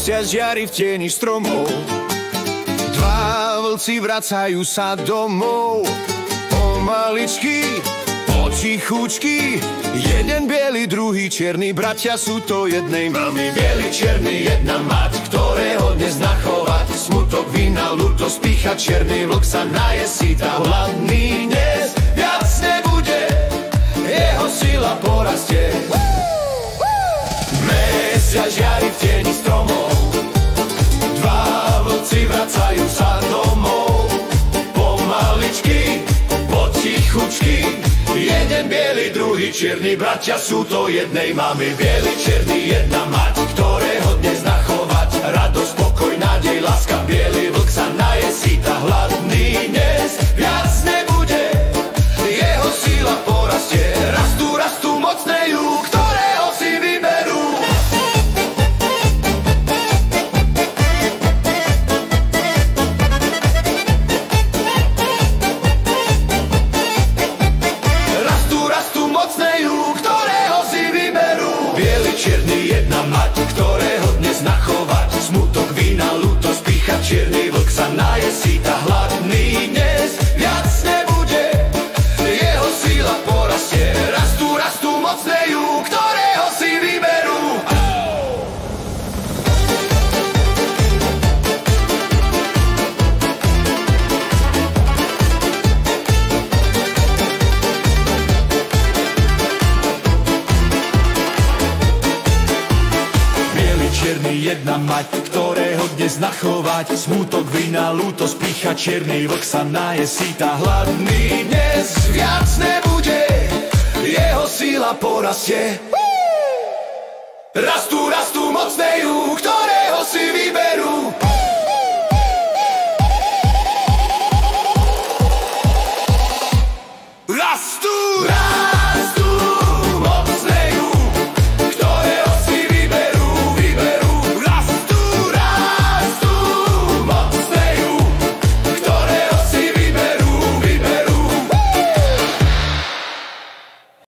Mesiac žiari v tieni stromov, dva vlci vracajú sa domov. Pomaličky, potichučky, jeden biely, druhý čierny, bratia sú to jednej mamy. Biely, čierny, jedna mať, ktorého dnes nachovať. Smutok, vina, ľútosť, pýcha, čierny vlk sa najesí, tá hladný dnes viac nebude, jeho sila porastie. Mesiac žiari v tieni stromov, dva vlci vracajú sa domov. Pomaličky, potichučky, jeden biely, druhý čierny, bratia sú to jednej mamy. Biely, čierny, jedna mať, ktorého dnes nachovať. Radosť, pokoj, nádej, láska, biely vlk sa najesí, tá hladný dnes viac nebude, jeho sila porastie. Rastú, rastú mocné ju, ktorého si vyberú. Čierny, jedna mať, ktorého dnes nachovať. Smutok, vína, ľútosť, pýcha, čierny vlk sa najesí, tá hladný dnes viac nebude, jeho sila porastie. Rastú, rastú mocné ju, ktorého si vyberú. Čierny, jedna mať, ktorého dnes nachovať. Smutok, vina, ľútosť, pýcha, čierny vlk sa najesí, tá hladný dnes viac nebude, jeho sila porastie.